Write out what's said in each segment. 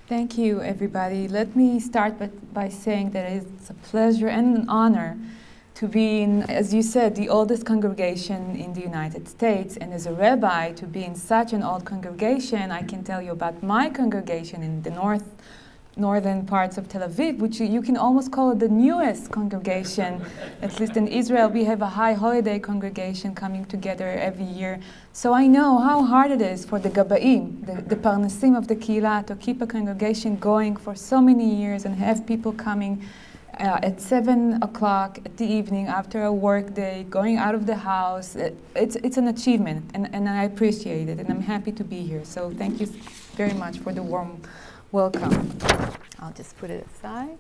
Thank you, everybody. Let me start by saying that it's a pleasure and an honor to be in, as you said, the oldest congregation in the United States. And as a rabbi, to be in such an old congregation, I can tell you about my congregation in the northern parts of Tel Aviv, which you can almost call it the newest congregation. At least in Israel, we have a high holiday congregation coming together every year. So I know how hard it is for the Gabaim, the Parnasim of the Kehillah, to keep a congregation going for so many years and have people coming at 7 o'clock at the evening after a work day, going out of the house. It's an achievement, and I appreciate it, and I'm happy to be here. So thank you very much for the warm welcome. I'll just put it aside.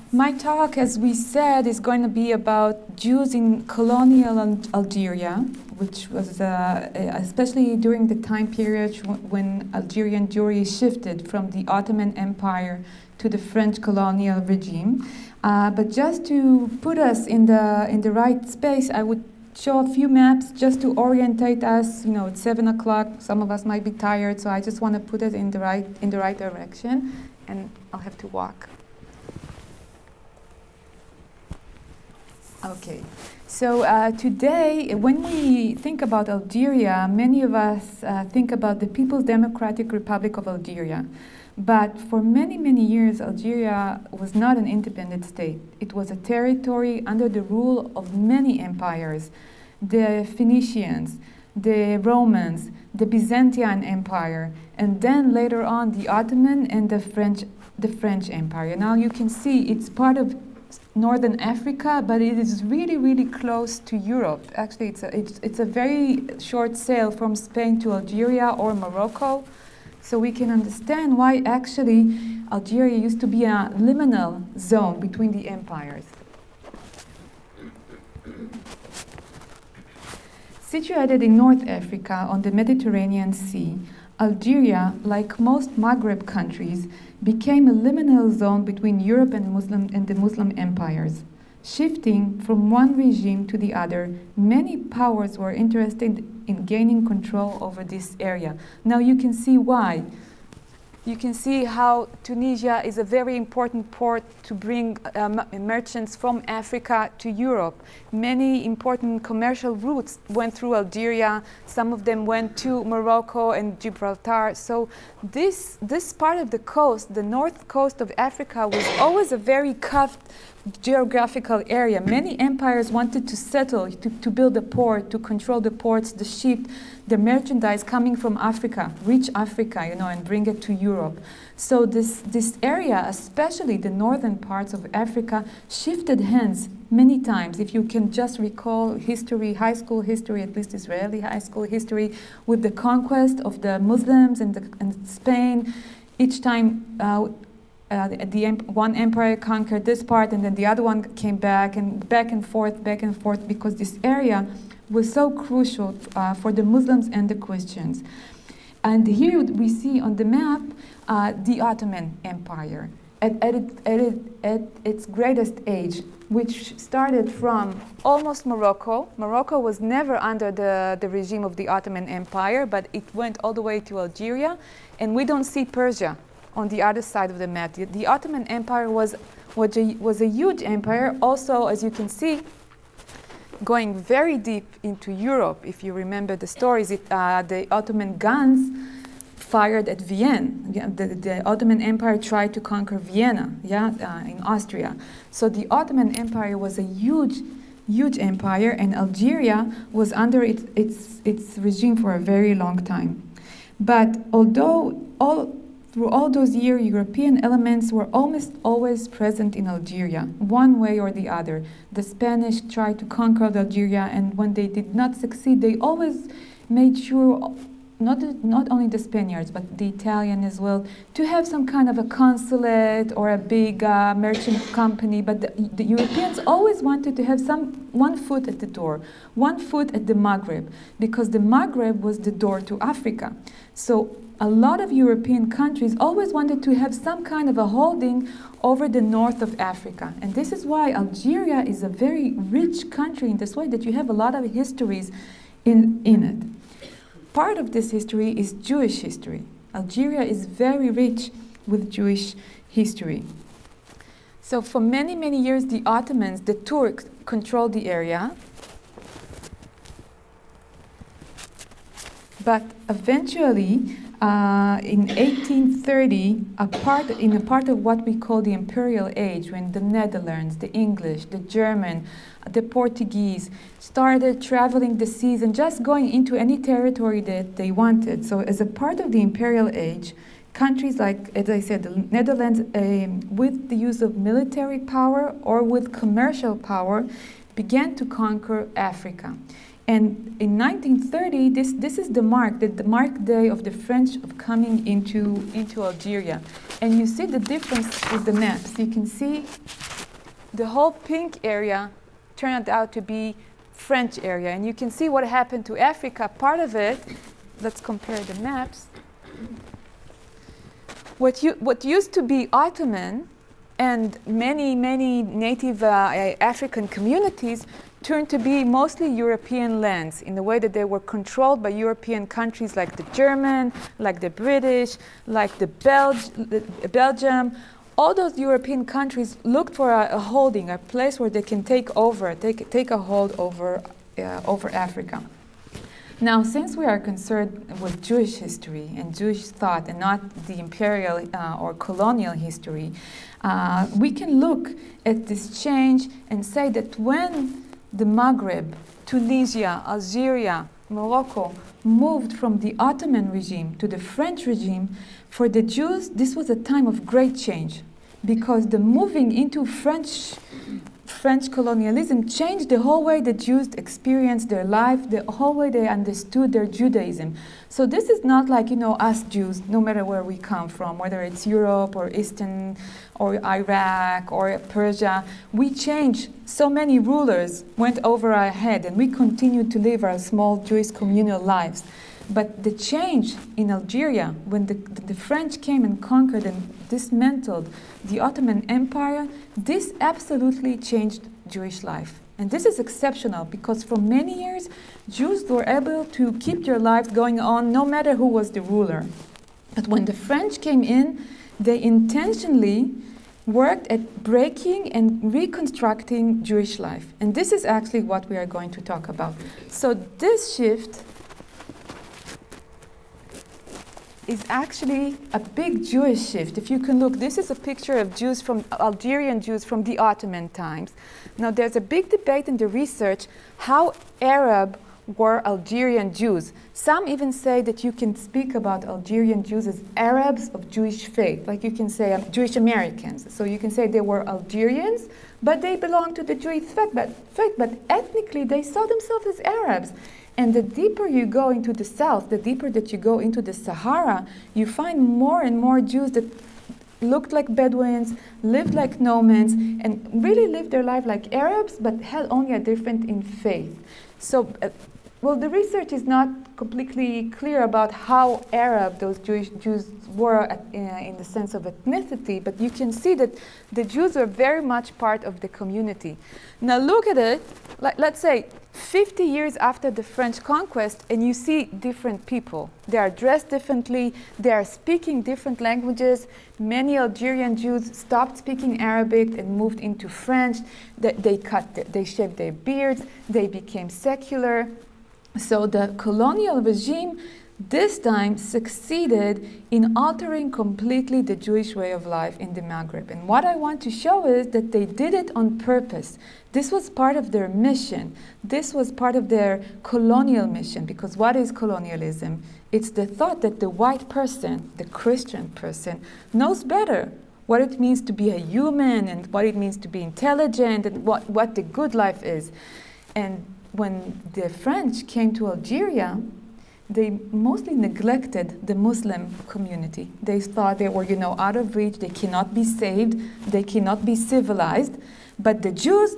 My talk, as we said, is going to be about Jews in colonial Algeria, which was especially during the time period when Algerian Jewry shifted from the Ottoman Empire to the French colonial regime. But just to put us in the right space, I would show a few maps just to orientate us. You know, it's 7 o'clock. Some of us might be tired, so I just want to put it in the right direction, and I'll have to walk. Okay. So today, when we think about Algeria, many of us think about the People's Democratic Republic of Algeria. But for many, many years, Algeria was not an independent state. It was a territory under the rule of many empires: the Phoenicians, the Romans, the Byzantine Empire, and then later on the Ottoman and the French Empire. Now you can see it's part of Northern Africa, but it is really, really close to Europe. Actually, it's a very short sail from Spain to Algeria or Morocco. So we can understand why actually Algeria used to be a liminal zone between the empires. Situated in North Africa on the Mediterranean Sea, Algeria, like most Maghreb countries, became a liminal zone between Europe and the Muslim empires. Shifting from one regime to the other, many powers were interested in gaining control over this area. Now you can see why. You can see how Tunisia is a very important port to bring merchants from Africa to Europe. Many important commercial routes went through Algeria. Some of them went to Morocco and Gibraltar. So this part of the coast, the north coast of Africa, was always a very cuffed geographical area. Many empires wanted to settle, to build a port, to control the ports, the ship, the merchandise coming from Africa, reach Africa, and bring it to Europe. So this area, especially the northern parts of Africa, shifted hands many times. If you can just recall history, high school history, at least Israeli high school history, with the conquest of the Muslims and Spain, each time one empire conquered this part, and then the other one came back and forth, because this area was so crucial for the Muslims and the Christians. And here we see on the map the Ottoman Empire at its greatest age, which started from almost Morocco. Morocco was never under the regime of the Ottoman Empire, but it went all the way to Algeria, and we don't see Persia on the other side of the map. The Ottoman Empire was a huge empire, also, as you can see, going very deep into Europe. If you remember the stories, the Ottoman guns fired at Vienna. The Ottoman Empire tried to conquer Vienna, in Austria. So the Ottoman Empire was a huge empire, and Algeria was under its regime for a very long time. But although through all those years, European elements were almost always present in Algeria, one way or the other. The Spanish tried to conquer Algeria, and when they did not succeed, they always made sure, not only the Spaniards, but the Italian as well, to have some kind of a consulate or a big merchant company. But the Europeans always wanted to have one foot at the door, one foot at the Maghreb, because the Maghreb was the door to Africa. So a lot of European countries always wanted to have some kind of a holding over the north of Africa. And this is why Algeria is a very rich country in this way, that you have a lot of histories in it. Part of this history is Jewish history. Algeria is very rich with Jewish history. So for many, many years, the Ottomans, the Turks, controlled the area. But eventually, in 1830, in a part of what we call the Imperial Age, when the Netherlands, the English, the German, the Portuguese started traveling the seas and just going into any territory that they wanted. So as a part of the Imperial Age, countries like, as I said, the Netherlands, with the use of military power or with commercial power, began to conquer Africa. And in 1930, this is the mark day of the French of coming into Algeria. And you see the difference with the maps. You can see the whole pink area turned out to be French area. And you can see what happened to Africa. Part of it, let's compare the maps. What used to be Ottoman and many native African communities turned to be mostly European lands in the way that they were controlled by European countries like the German, like the British, like the Belgium. All those European countries looked for a holding, a place where they can take a hold over Africa. Now, since we are concerned with Jewish history and Jewish thought and not the imperial or colonial history, we can look at this change and say that when the Maghreb, Tunisia, Algeria, Morocco moved from the Ottoman regime to the French regime, for the Jews, this was a time of great change, because the moving into French colonialism changed the whole way the Jews experienced their life, the whole way they understood their Judaism. So this is not like, us Jews, no matter where we come from, whether it's Europe or Eastern or Iraq or Persia. We changed. So many rulers went over our head, and we continued to live our small Jewish communal lives. But the change in Algeria, when the French came and conquered and dismantled the Ottoman Empire, this absolutely changed Jewish life. And this is exceptional, because for many years, Jews were able to keep their lives going on no matter who was the ruler. But when the French came in, they intentionally worked at breaking and reconstructing Jewish life. And this is actually what we are going to talk about. So this shift is actually a big Jewish shift. If you can look, this is a picture of Algerian Jews from the Ottoman times. Now there's a big debate in the research how Arab were Algerian Jews. Some even say that you can speak about Algerian Jews as Arabs of Jewish faith, like you can say Jewish Americans. So you can say they were Algerians, but they belonged to the Jewish faith, but ethnically they saw themselves as Arabs. And the deeper you go into the south, the deeper that you go into the Sahara, you find more and more Jews that looked like Bedouins, lived like nomads, and really lived their life like Arabs, but had only a difference in faith. So, the research is not completely clear about how Arab those Jews were in the sense of ethnicity, but you can see that the Jews were very much part of the community. Now look at it, let's say 50 years after the French conquest, and you see different people. They are dressed differently, they are speaking different languages. Many Algerian Jews stopped speaking Arabic and moved into French. They shaved their beards, they became secular. So the colonial regime this time succeeded in altering completely the Jewish way of life in the Maghreb. And what I want to show is that they did it on purpose. This was part of their mission. This was part of their colonial mission, because what is colonialism? It's the thought that the white person, the Christian person, knows better what it means to be a human and what it means to be intelligent and what the good life is. And when the French came to Algeria, they mostly neglected the Muslim community. They thought they were, out of reach, they cannot be saved, they cannot be civilized. But the Jews,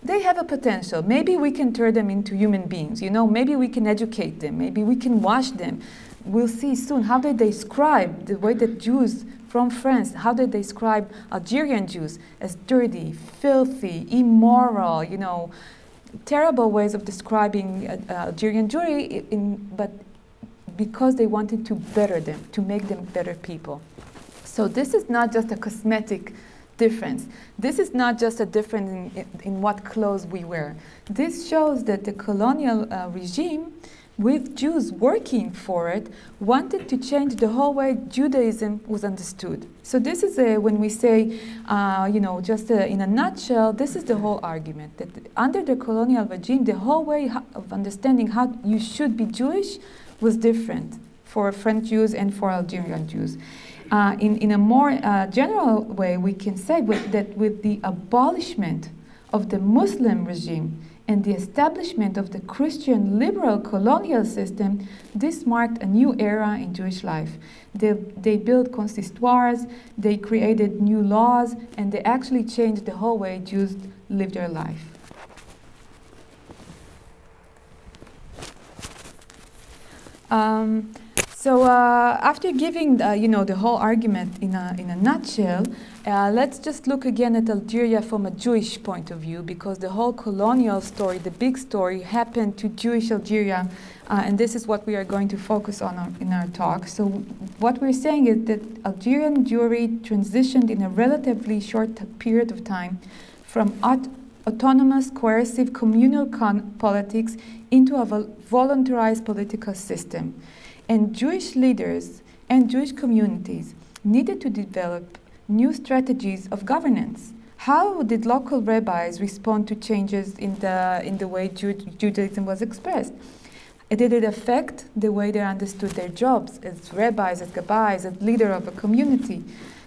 they have a potential. Maybe we can turn them into human beings, maybe we can educate them, maybe we can wash them. We'll see soon how they describe the way that Jews from France, how they describe Algerian Jews as dirty, filthy, immoral, terrible ways of describing Algerian Jewry, but because they wanted to better them, to make them better people. So this is not just a cosmetic difference. This is not just a difference in what clothes we wear. This shows that the colonial regime, with Jews working for it, wanted to change the whole way Judaism was understood. So this is when we say, just in a nutshell, this is the whole argument, that under the colonial regime, the whole way of understanding how you should be Jewish was different for French Jews and for Algerian Jews. In a more general way, we can say that with the abolishment of the Muslim regime and the establishment of the Christian liberal colonial system, this marked a new era in Jewish life. They built consistoires, they created new laws, and they actually changed the whole way Jews live their life. So after giving the whole argument in a nutshell, let's just look again at Algeria from a Jewish point of view, because the whole colonial story, the big story, happened to Jewish Algeria, and this is what we are going to focus on in our talk. So what we're saying is that Algerian Jewry transitioned in a relatively short period of time from autonomous, coercive, communal politics into a voluntarized political system. And Jewish leaders and Jewish communities needed to develop new strategies of governance. How did local rabbis respond to changes in the way Judaism was expressed? Did it affect the way they understood their jobs as rabbis, as gabbais, as leader of a community?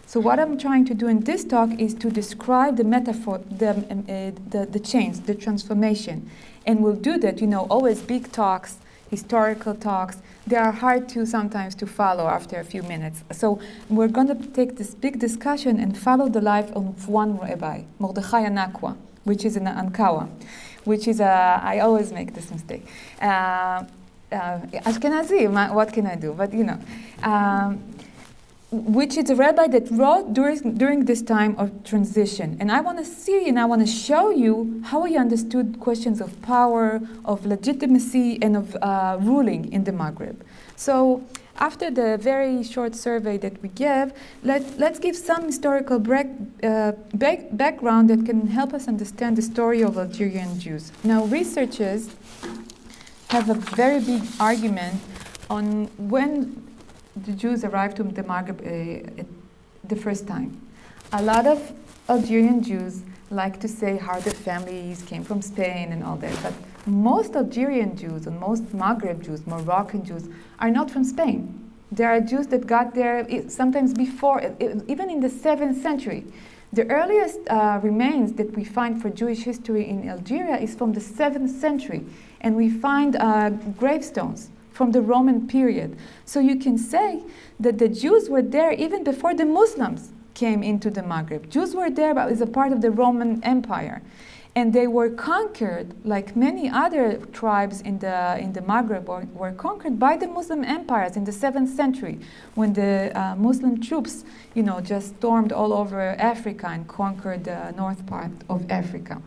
So what I'm trying to do in this talk is to describe the metaphor, the change, the transformation. And we'll do that, always big talks, historical talks. They are hard sometimes to follow after a few minutes. So we're going to take this big discussion and follow the life of one rabbi, Mordechai Ankawa, which is in Ankawa, which is I always make this mistake. Ashkenazi, what can I do? But which is a rabbi that wrote during this time of transition. And I want to see and I want to show you how he understood questions of power, of legitimacy, and of ruling in the Maghreb. So after the very short survey that we gave, let's give some historical background that can help us understand the story of Algerian Jews. Now, researchers have a very big argument on when the Jews arrived to the Maghreb the first time. A lot of Algerian Jews like to say how their families came from Spain and all that, but most Algerian Jews and most Maghreb Jews, Moroccan Jews, are not from Spain. There are Jews that got there sometimes before, even in the 7th century. The earliest remains that we find for Jewish history in Algeria is from the 7th century, and we find gravestones from the Roman period. So you can say that the Jews were there even before the Muslims came into the Maghreb. Jews were there but as a part of the Roman Empire. And they were conquered, like many other tribes in the Maghreb were conquered by the Muslim empires in the 7th century, when the Muslim troops, just stormed all over Africa and conquered the north part of Africa.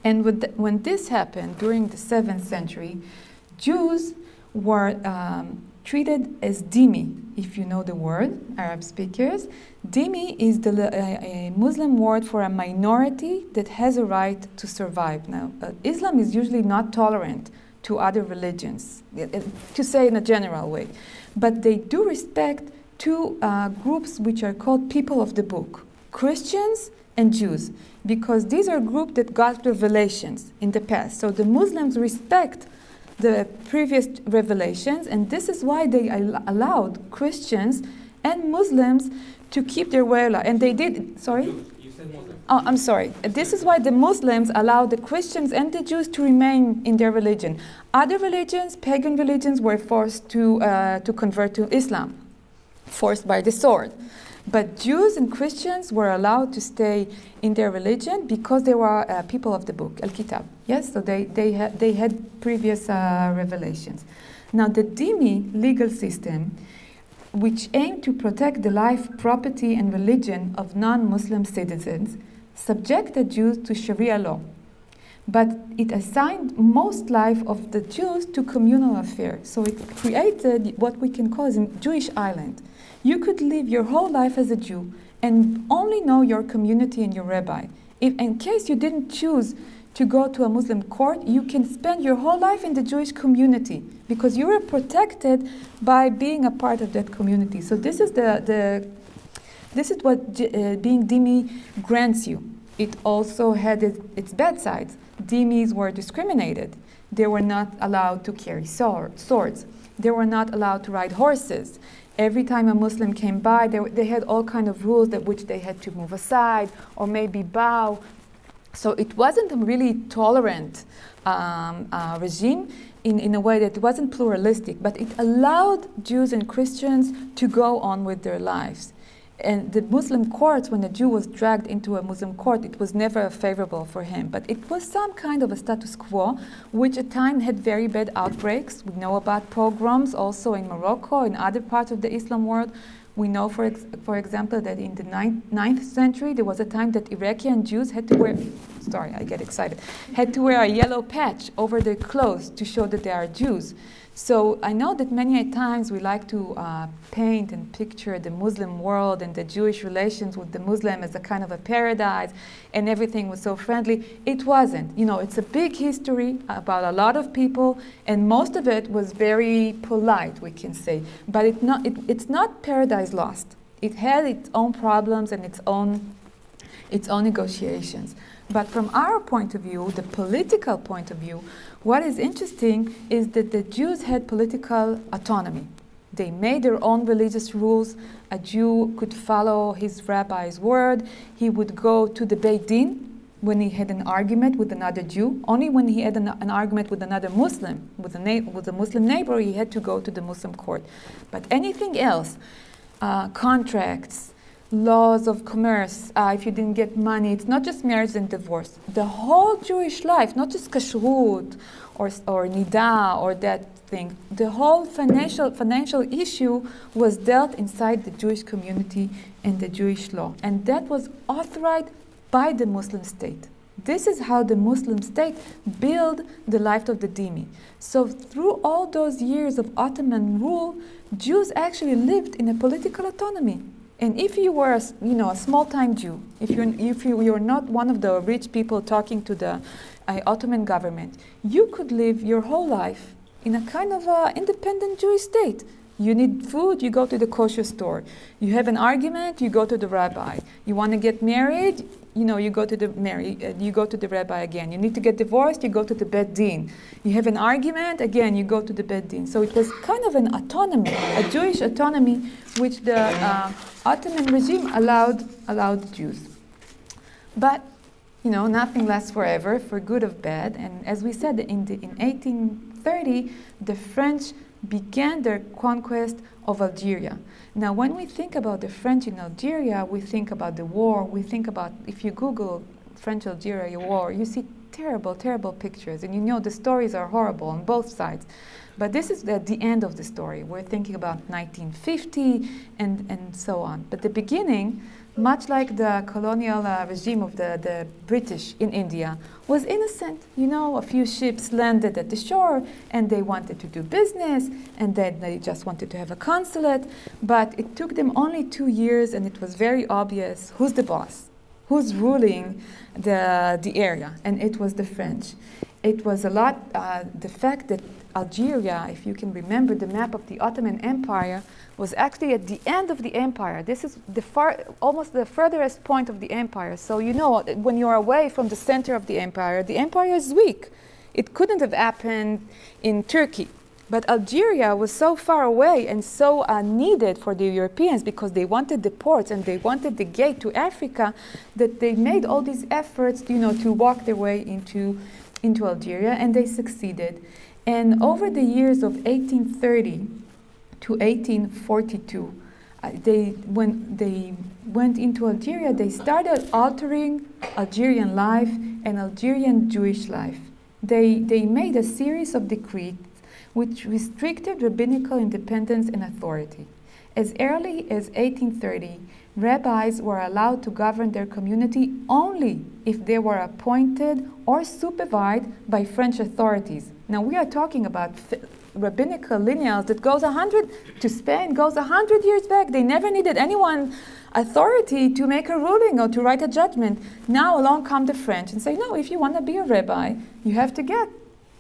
And when this happened during the 7th century, Jews were treated as dhimmi, if you know the word, Arab speakers. Dhimmi is a Muslim word for a minority that has a right to survive. Now, Islam is usually not tolerant to other religions, to say in a general way. But they do respect two groups which are called people of the book, Christians and Jews, because these are groups that got revelations in the past. So the Muslims respect the previous revelations, and this is why they allowed Christians and Muslims to keep their way alive. And they did, sorry? You said Muslims. Oh, I'm sorry. This is why the Muslims allowed the Christians and the Jews to remain in their religion. Other religions, pagan religions, were forced to convert to Islam, forced by the sword. But Jews and Christians were allowed to stay in their religion because they were people of the book, Al-Kitab. Yes, so they had previous revelations. Now, the dhimmi legal system, which aimed to protect the life, property, and religion of non-Muslim citizens, subjected Jews to Sharia law. But it assigned most life of the Jews to communal affairs. So it created what we can call as a Jewish island. You could live your whole life as a Jew and only know your community and your rabbi. If, in case you didn't choose to go to a Muslim court, you can spend your whole life in the Jewish community because you were protected by being a part of that community. So this is what being dhimmi grants you. It also had its bad sides. Dhimmis were discriminated. They were not allowed to carry swords. They were not allowed to ride horses. Every time a Muslim came by, they had all kind of rules that which they had to move aside or maybe bow. So it wasn't a really tolerant regime in a way that it wasn't pluralistic, but it allowed Jews and Christians to go on with their lives. And the Muslim courts, when a Jew was dragged into a Muslim court, it was never favorable for him. But it was some kind of a status quo, which at times had very bad outbreaks. We know about pogroms also in Morocco, in other parts of the Islam world. We know, for example, that in the 9th century, there was a time that Iraqi Jews had to wear, had to wear a yellow patch over their clothes to show that they are Jews. So I know that many times we like to paint and picture the Muslim world and the Jewish relations with the Muslim as a kind of a paradise and everything was so friendly. It wasn't. You know, it's a big history about a lot of people and most of it was very polite, we can say. But it's not paradise lost. It had its own problems and its own negotiations. But from our point of view, the political point of view, what is interesting is that the Jews had political autonomy. They made their own religious rules. A Jew could follow his rabbi's word. He would go to the Beit Din when he had an argument with another Jew. Only when he had an argument with another Muslim, with a Muslim neighbor, he had to go to the Muslim court. But anything else, contracts, laws of commerce, if you didn't get money, it's not just marriage and divorce. The whole Jewish life, not just kashrut or nida or that thing, the whole financial issue was dealt inside the Jewish community and the Jewish law. And that was authorized by the Muslim state. This is how the Muslim state built the life of the dhimmi. So through all those years of Ottoman rule, Jews actually lived in a political autonomy. And if you were, a small-time Jew, if you're not one of the rich people talking to the Ottoman government, you could live your whole life in a kind of independent Jewish state. You need food, you go to the kosher store. You have an argument, you go to the rabbi. You want to get married, you go to the rabbi again. You need to get divorced, you go to the Beit Din. You have an argument, again, you go to the Beit Din. So it was kind of an autonomy, a Jewish autonomy, which the Ottoman regime allowed Jews. But, nothing lasts forever, for good or bad. And as we said, in 1830, the French began their conquest of Algeria. Now, when we think about the French in Algeria, we think about the war. We think about, if you Google French-Algeria war, you see terrible, terrible pictures. And the stories are horrible on both sides. But this is the end of the story. We're thinking about 1950 and so on. But the beginning, much like the colonial regime of the British in India, was innocent. A few ships landed at the shore and they wanted to do business and then they just wanted to have a consulate. But it took them only 2 years and it was very obvious who's the boss, who's ruling the area, and it was the French. It was a lot, the fact that Algeria, if you can remember the map of the Ottoman Empire, was actually at the end of the empire. This is almost the furthest point of the empire. So when you're away from the center of the empire is weak. It couldn't have happened in Turkey. But Algeria was so far away and so needed for the Europeans because they wanted the ports and they wanted the gate to Africa that they made all these efforts, to walk their way into Algeria, and they succeeded. And over the years of 1830 to 1842, when they went into Algeria, they started altering Algerian life and Algerian Jewish life. They made a series of decrees which restricted rabbinical independence and authority. As early as 1830, rabbis were allowed to govern their community only if they were appointed or supervised by French authorities. Now we are talking about rabbinical lineals that goes 100 to Spain, goes 100 years back. They never needed anyone authority to make a ruling or to write a judgment. Now along come the French and say, no, if you want to be a rabbi, you have to get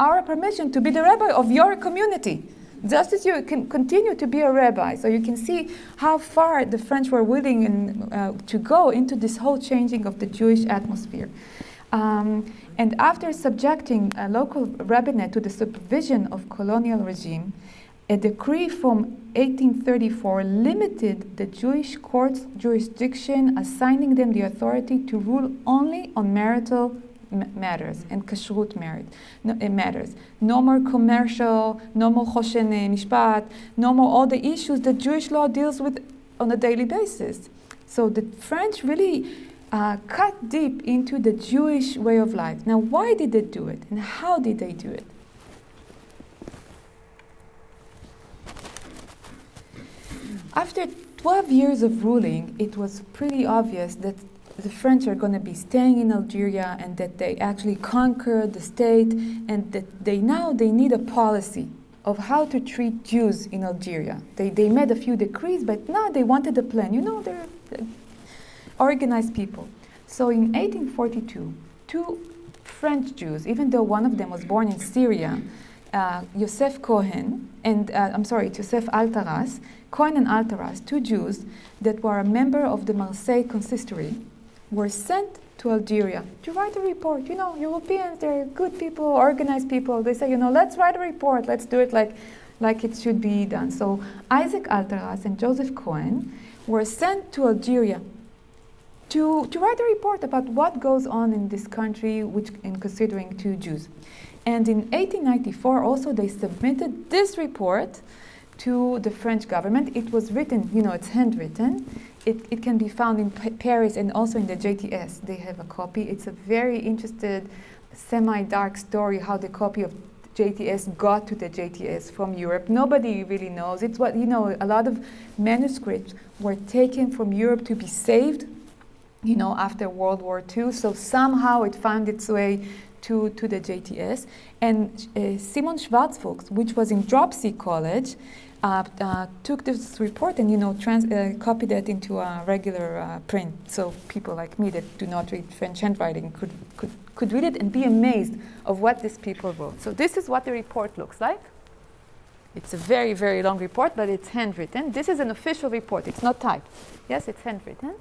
our permission to be the rabbi of your community, just as you can continue to be a rabbi. So you can see how far the French were willing to go into this whole changing of the Jewish atmosphere. And after subjecting a local rabbinate to the supervision of colonial regime, a decree from 1834 limited the Jewish court's jurisdiction, assigning them the authority to rule only on marital matters and kashrut matters. No more commercial, no more choshen mishpat, no more all the issues that Jewish law deals with on a daily basis. So the French really cut deep into the Jewish way of life. Now, why did they do it, and how did they do it? After 12 years of ruling, it was pretty obvious that the French are going to be staying in Algeria and that they actually conquered the state, and that they need a policy of how to treat Jews in Algeria. They made a few decrees, but now they wanted a plan. They're organized people. So in 1842, two French Jews, even though one of them was born in Syria, Joseph Cohen and Joseph Altaras, Cohen and Altaras, two Jews that were a member of the Marseille consistory, were sent to Algeria to write a report. Europeans, they're good people, organized people. They say, let's write a report. Let's do it like it should be done. So Isaac Altaras and Joseph Cohen were sent to Algeria to write a report about what goes on in this country, in considering two Jews. And in 1894, also, they submitted this report to the French government. It was written, it's handwritten. It can be found in Paris and also in the JTS. They have a copy. It's a very interesting, semi-dark story how the copy of JTS got to the JTS from Europe. Nobody really knows. It's what, a lot of manuscripts were taken from Europe to be saved, after World War II. So somehow it found its way to the JTS. And Simon Schwarzfuchs, which was in Dropsy College, took this report and copied it into a regular print, so people like me that do not read French handwriting could read it and be amazed of what these people wrote. So this is what the report looks like. It's a very, very long report, but it's handwritten. This is an official report. It's not typed. Yes, it's handwritten.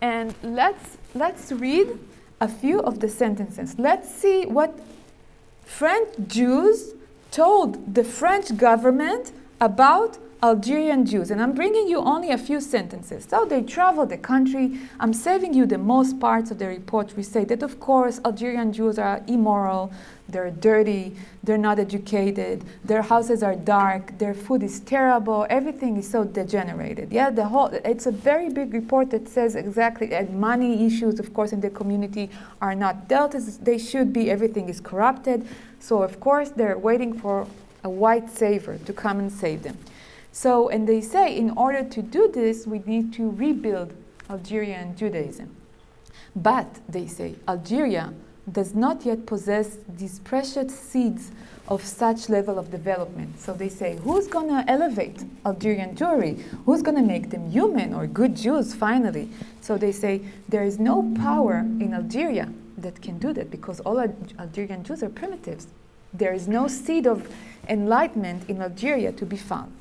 And let's read a few of the sentences. Let's see what French Jews told the French government about Algerian Jews. And I'm bringing you only a few sentences. So they traveled the country. I'm saving you the most parts of the report. We say that, of course, Algerian Jews are immoral, they're dirty, they're not educated, their houses are dark, their food is terrible, everything is so degenerated. Yeah, it's a very big report that says exactly that money issues, of course, in the community are not dealt as they should be, everything is corrupted. So, of course, they're waiting for a white savior to come and save them. So, and they say, in order to do this, we need to rebuild Algerian Judaism. But, they say, Algeria does not yet possess these precious seeds of such level of development. So they say, who's going to elevate Algerian Jewry? Who's going to make them human or good Jews finally? So they say, there is no power in Algeria that can do that because all Algerian Jews are primitives. There is no seed of enlightenment in Algeria to be found.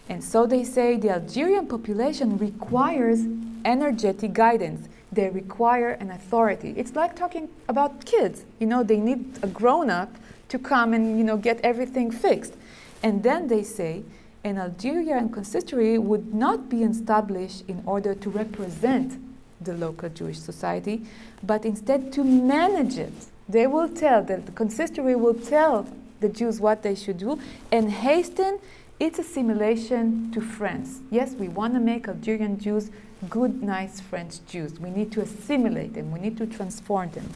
And so they say the Algerian population requires energetic guidance. They require an authority. It's like talking about kids. They need a grown-up to come and, get everything fixed. And then they say an Algerian consistory would not be established in order to represent the local Jewish society, but instead to manage it. They will tell, the consistory will tell the Jews what they should do and hasten its assimilation to France. Yes, we want to make Algerian Jews good, nice French Jews. We need to assimilate them. We need to transform them.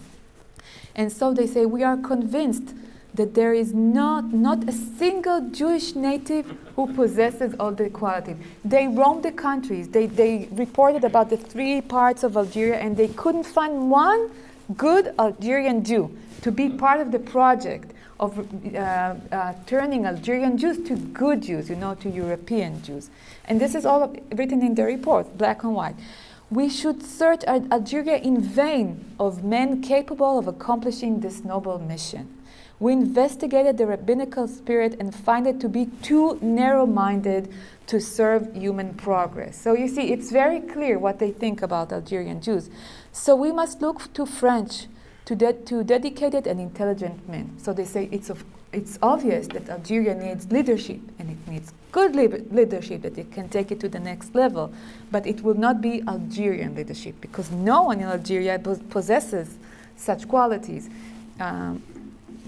And so they say, we are convinced that there is not a single Jewish native who possesses all the qualities. They roamed the countries. They reported about the 3 parts of Algeria, and they couldn't find one good Algerian Jew to be part of the project of turning Algerian Jews to good Jews, to European Jews. And this is all written in the report, black and white. We should search Algeria in vain of men capable of accomplishing this noble mission. We investigated the rabbinical spirit and find it to be too narrow-minded to serve human progress. So you see, it's very clear what they think about Algerian Jews. So we must look to French, to dedicated and intelligent men. So they say it's obvious that Algeria needs leadership, and it needs good leadership that it can take it to the next level. But it will not be Algerian leadership, because no one in Algeria possesses such qualities.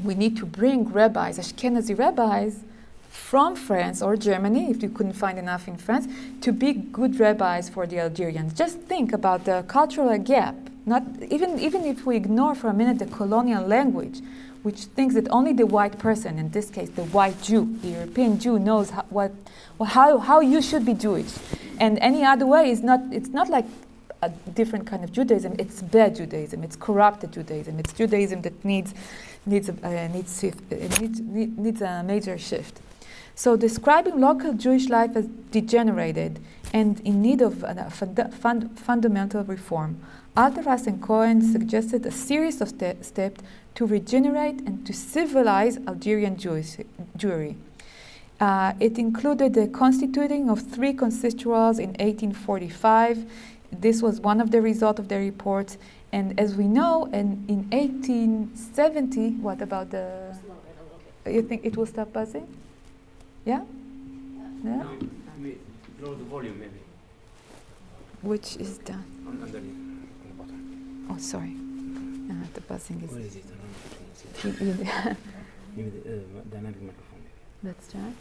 We need to bring rabbis, Ashkenazi rabbis, from France or Germany, if you couldn't find enough in France, to be good rabbis for the Algerians. Just think about the cultural gap. Not even if we ignore for a minute the colonial language, which thinks that only the white person, in this case the white Jew, the European Jew, knows how you should be Jewish, and any other way is not. It's not like a different kind of Judaism. It's bad Judaism. It's corrupted Judaism. It's Judaism that needs a major shift. So describing local Jewish life as degenerated and in need of fundamental reform, Alteras and Cohen suggested a series of steps to regenerate and to civilize Algerian Jewry. It included the constituting of 3 consistories in 1845. This was one of the results of the report. And as we know, in 1870, what about the... You think it will stop buzzing? Yeah? Yeah? Lower the volume, maybe. Which is done? Underneath, on the bottom. Oh, sorry. The buzzing is... Where is it? Maybe the dynamic microphone. Let's try.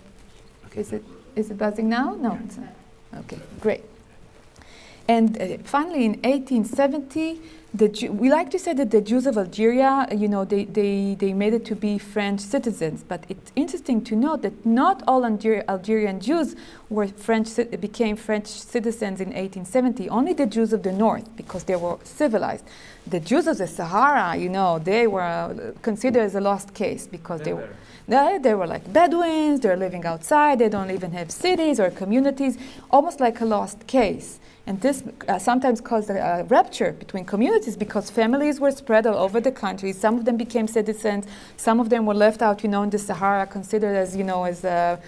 Okay. Is it buzzing now? No. It's not. Okay, great. And finally, in 1870, we like to say that the Jews of Algeria, they made it to be French citizens. But it's interesting to note that not all Algerian Jews became French citizens in 1870. Only the Jews of the north, because they were civilized. The Jews of the Sahara, they were considered as a lost case because they were like Bedouins. They're living outside. They don't even have cities or communities, almost like a lost case. And this sometimes caused a rupture between communities because families were spread all over the country. Some of them became citizens. Some of them were left out, in the Sahara, considered as, as a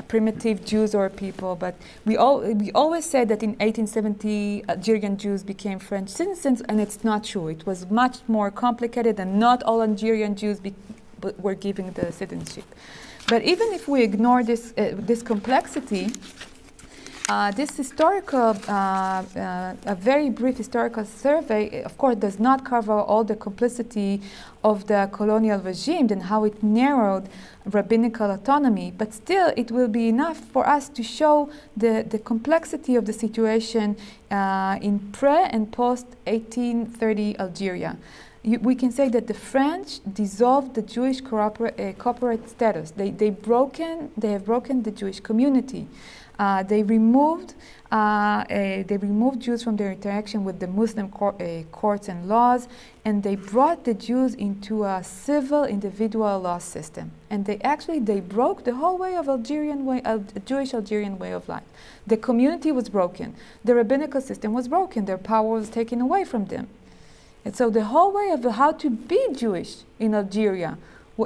primitive Jews or people. But we always said that in 1870, Algerian Jews became French citizens, and it's not true. It was much more complicated, and not all Algerian Jews were given the citizenship. But even if we ignore this complexity, this historical, a very brief historical survey, of course, does not cover all the complexity of the colonial regime and how it narrowed rabbinical autonomy, but still it will be enough for us to show the complexity of the situation in pre- and post-1830 Algeria. We can say that the French dissolved the Jewish corporate status. They have broken the Jewish community. They removed Jews from their interaction with the Muslim courts and laws, and they brought the Jews into a civil individual law system. And they broke the whole way of Jewish Algerian way of life. The community was broken. The rabbinical system was broken. Their power was taken away from them. And so the whole way of how to be Jewish in Algeria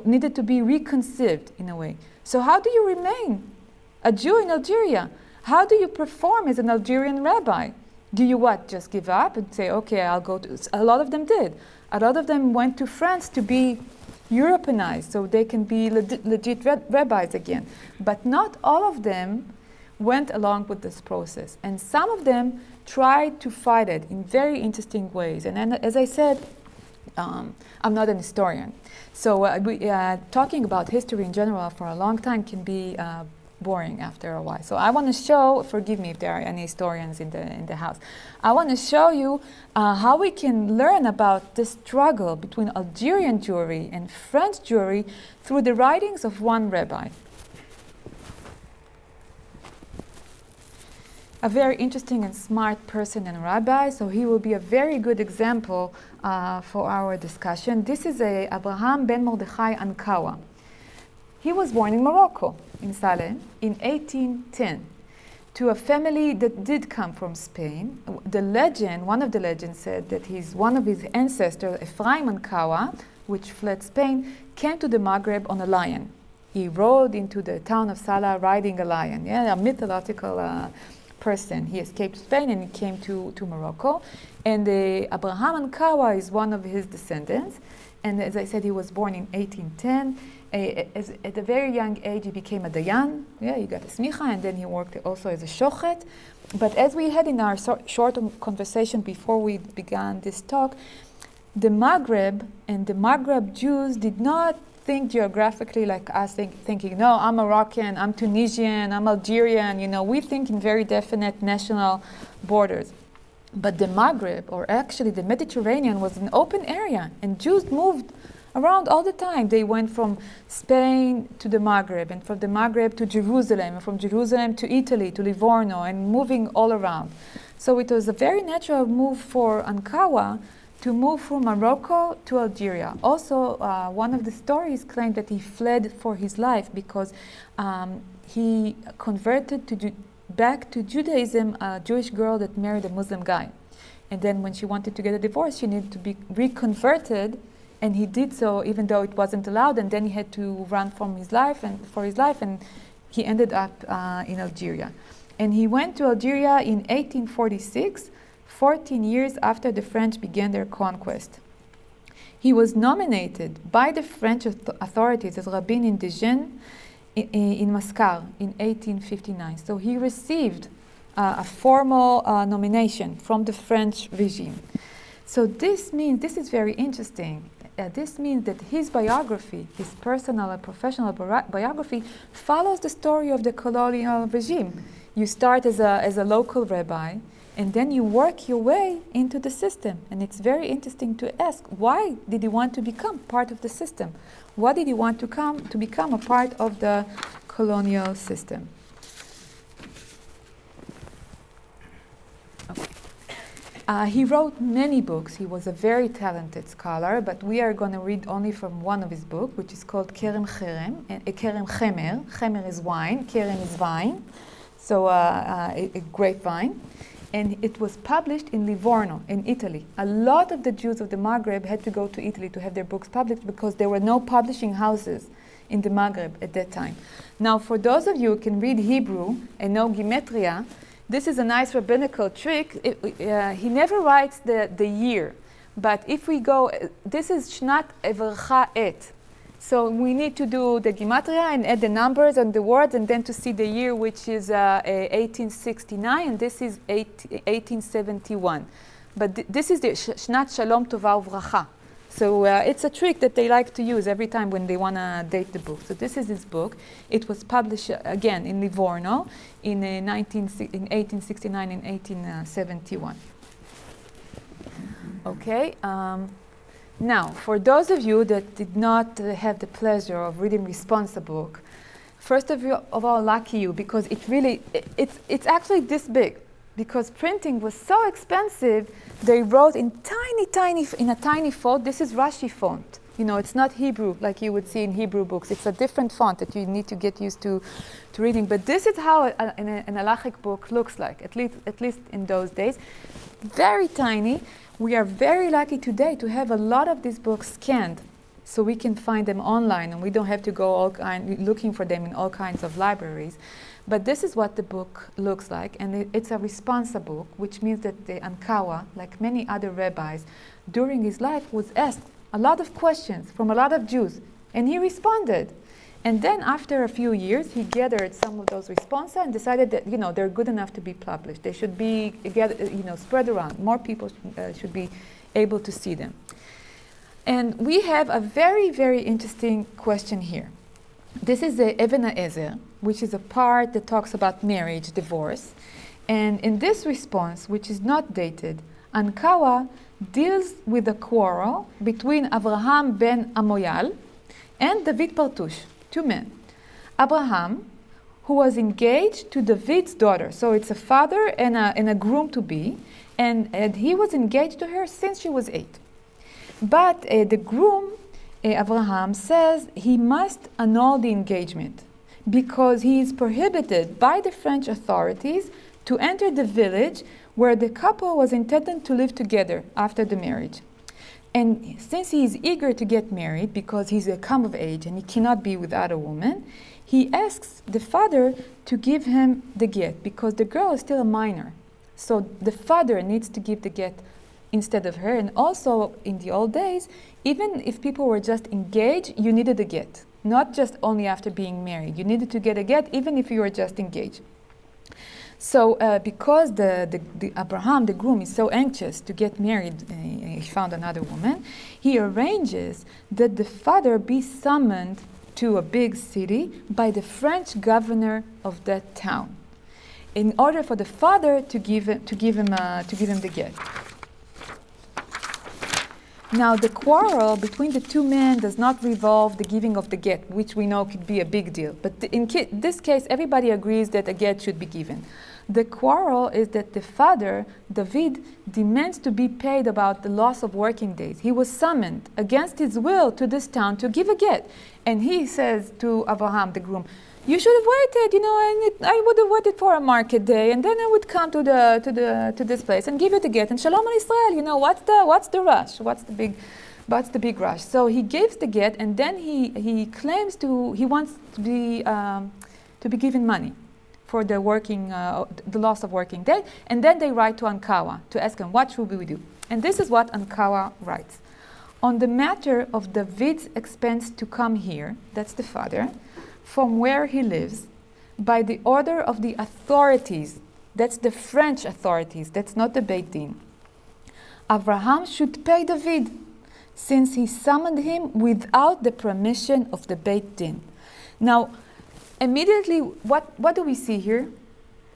needed to be reconceived in a way. So how do you remain a Jew in Algeria? How do you perform as an Algerian rabbi? Do you just give up and say, okay, I'll go to... A lot of them did. A lot of them went to France to be Europeanized so they can be legit rabbis again. But not all of them went along with this process. And some of them tried to fight it in very interesting ways. And as I said, I'm not an historian. So talking about history in general for a long time can be boring after a while. So I want to show, forgive me if there are any historians in the house, I want to show you how we can learn about the struggle between Algerian Jewry and French Jewry through the writings of one rabbi. A very interesting and smart person and rabbi, so he will be a very good example for our discussion. This is Abraham ben Mordechai Ankawa. He was born in Morocco, in Salem, in 1810, to a family that did come from Spain. The legend, one of the legends said that one of his ancestors, Ephraim Ankawa, which fled Spain, came to the Maghreb on a lion. He rode into the town of Salah riding a lion, a mythological person. He escaped Spain and he came to Morocco. And Abraham Ankawa is one of his descendants. And as I said, he was born in 1810. At a very young age, he became a dayan. He got a smicha, and then he worked also as a shochet. But as we had in our short conversation before we began this talk, the Maghreb and the Maghreb Jews did not think geographically like us, thinking, no, I'm Moroccan, I'm Tunisian, I'm Algerian. We think in very definite national borders. But the Maghreb, or actually the Mediterranean, was an open area, and Jews moved around all the time. They went from Spain to the Maghreb, and from the Maghreb to Jerusalem, and from Jerusalem to Italy, to Livorno, and moving all around. So it was a very natural move for Ankawa to move from Morocco to Algeria. Also, one of the stories claimed that he fled for his life because he converted back to Judaism a Jewish girl that married a Muslim guy. And then when she wanted to get a divorce, she needed to be reconverted, and he did so even though it wasn't allowed, and then he had to run for his life, and he ended up in Algeria. And he went to Algeria in 1846, 14 years after the French began their conquest. He was nominated by the French authorities as rabbin indigène in Mascar in 1859. So he received a formal nomination from the French regime. So this is very interesting. This means that his biography, his personal and professional biography, follows the story of the colonial regime. You start as a local rabbi, and then you work your way into the system. And it's very interesting to ask, why did he want to become part of the system? Why did he want to become a part of the colonial system? Okay. He wrote many books. He was a very talented scholar, but we are going to read only from one of his books, which is called Kerem Chemer. Chemer is wine, Kerem is vine, so a grapevine. And it was published in Livorno, in Italy. A lot of the Jews of the Maghreb had to go to Italy to have their books published because there were no publishing houses in the Maghreb at that time. Now, for those of you who can read Hebrew and know gematria, this is a nice rabbinical trick. He never writes the year. But if we go, this is Shnat Evercha Et. So we need to do the gematria and add the numbers and the words, and then to see the year, which is 1869, and this is 1871. But this is the Shnat Shalom Tova Uvracha. So it's a trick that they like to use every time when they want to date the book. So this is his book. It was published again in Livorno in 1869 and 1871. Okay. Now, for those of you that did not have the pleasure of reading Responsa book, first of all, lucky you, because it's actually this big. Because printing was so expensive, they wrote in a tiny font. This is Rashi font. It's not Hebrew like you would see in Hebrew books. It's a different font that you need to get used to reading. But this is how an halachic book looks like, at least in those days. Very tiny. We are very lucky today to have a lot of these books scanned, so we can find them online, and we don't have to go looking for them in all kinds of libraries. But this is what the book looks like, and it's a responsa book, which means that the Ankawa, like many other rabbis, during his life was asked a lot of questions from a lot of Jews, and he responded. And then after a few years, he gathered some of those responsa and decided that they're good enough to be published. They should be spread around. More people should be able to see them. And we have a very, very interesting question here. This is the Even Ezer, which is a part that talks about marriage, divorce. And in this response, which is not dated, Ankawa deals with a quarrel between Avraham ben Amoyal and David Partush, two men. Abraham, who was engaged to David's daughter, so it's a father and a groom-to-be, and he was engaged to her since she was 8. But the groom, Abraham, says he must annul the engagement because he is prohibited by the French authorities to enter the village where the couple was intended to live together after the marriage. And since he is eager to get married because he's come of age and he cannot be without a woman, he asks the father to give him the get because the girl is still a minor. So the father needs to give the get instead of her. And also in the old days, even if people were just engaged, you needed a get, not just only after being married. You needed to get a get even if you were just engaged. So because the Abraham, the groom, is so anxious to get married, he found another woman, he arranges that the father be summoned to a big city by the French governor of that town, in order for the father to give him the get. Now, the quarrel between the two men does not revolve the giving of the get, which we know could be a big deal. But in this case, everybody agrees that a get should be given. The quarrel is that the father, David, demands to be paid about the loss of working days. He was summoned against his will to this town to give a get. And he says to Abraham, the groom, "You should have waited, I would have waited for a market day, and then I would come to this place and give you the get. And Shalom al Israel, what's the rush? What's the big rush?" So he gives the get, and then he claims he wants to be given money for the loss of working day. And then they write to Ankawa to ask him, what should we do? And this is what Ankawa writes: "On the matter of David's expense to come here," that's the father, "from where he lives, by the order of the authorities," that's the French authorities, that's not the Beit Din, "Abraham should pay David, since he summoned him without the permission of the Beit Din." Now, immediately, what do we see here?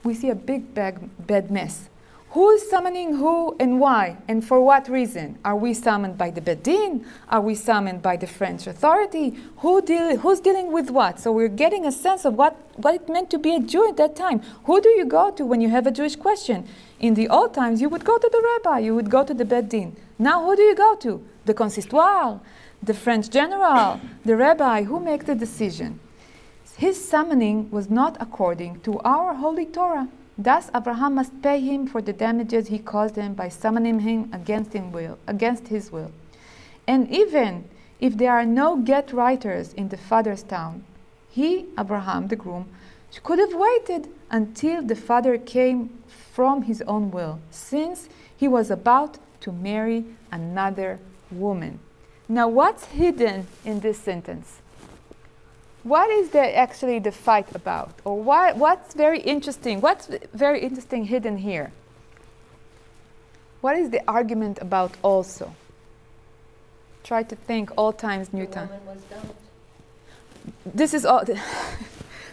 We see a big bad mess. Who is summoning who and why and for what reason? Are we summoned by the Beit Din? Are we summoned by the French authority? Who's dealing with what? So we're getting a sense of what it meant to be a Jew at that time. Who do you go to when you have a Jewish question? In the old times, you would go to the rabbi, you would go to the Beit Din. Now who do you go to? The consistoire, the French general, the rabbi. Who makes the decision? His summoning was not according to our holy Torah. Thus, Abraham must pay him for the damages he caused him by summoning him against his will. And even if there are no get writers in the father's town, he, Abraham, the groom, could have waited until the father came from his own will, since he was about to marry another woman. Now, what's hidden in this sentence? What is actually the fight about? Or what's very interesting? What's very interesting hidden here? What is the argument about also? Try to think old times, new times. The woman was dumped.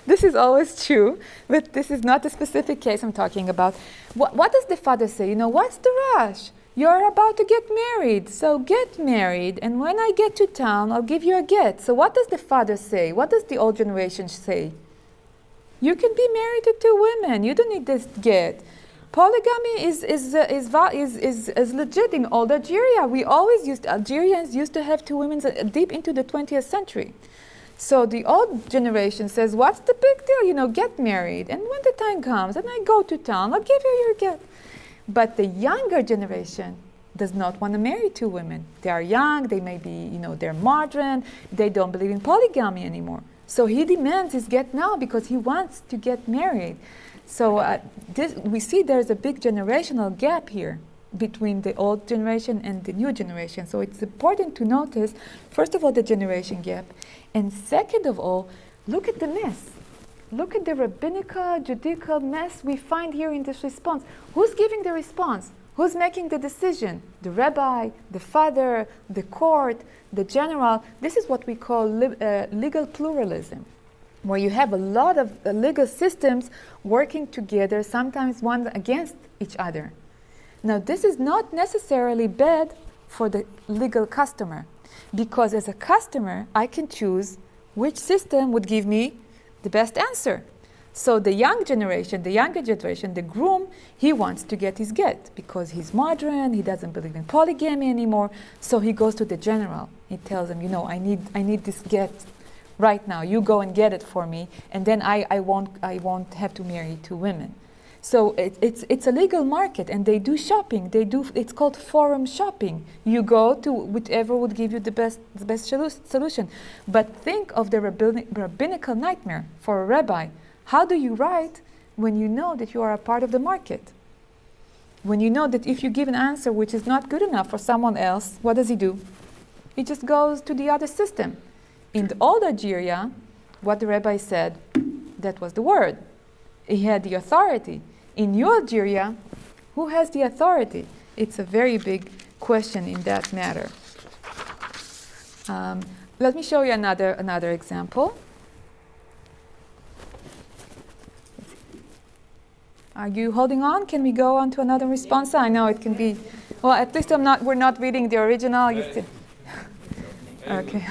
This is always true, but this is not a specific case I'm talking about. What does the father say? What's the rush? You're about to get married, so get married, and when I get to town, I'll give you a get. So what does the father say? What does the old generation say? You can be married to two women. You don't need this get. Polygamy is legit in old Algeria. Algerians used to have two women deep into the 20th century. So the old generation says, what's the big deal? Get married, and when the time comes, and I go to town, I'll give you your get. But the younger generation does not want to marry two women. They are young, they may be, they're modern, they don't believe in polygamy anymore. So he demands his get now because he wants to get married. So we see there's a big generational gap here between the old generation and the new generation. So it's important to notice, first of all, the generation gap. And second of all, look at the mess. Look at the rabbinical, Judaic mess we find here in this response. Who's giving the response? Who's making the decision? The rabbi, the father, the court, the general. This is what we call legal pluralism, where you have a lot of legal systems working together, sometimes one against each other. Now, this is not necessarily bad for the legal customer, because as a customer, I can choose which system would give me the best answer. So the young generation, the younger generation, the groom, he wants to get his get because he's modern, he doesn't believe in polygamy anymore, so he goes to the general. He tells him, I need this get right now. You go and get it for me, and then I won't have to marry two women. So it's a legal market, and they do shopping. It's called forum shopping. You go to whichever would give you the best solution. But think of the rabbinical nightmare for a rabbi. How do you write when you know that you are a part of the market? When you know that if you give an answer which is not good enough for someone else, what does he do? He just goes to the other system. In the old Algeria, what the rabbi said, that was the word. He had the authority. In new Algeria, who has the authority? It's a very big question in that matter. Let me show you another example. Are you holding on? Can we go on to another response? I know it can be. Well, at least we're not reading the original. You still. Okay.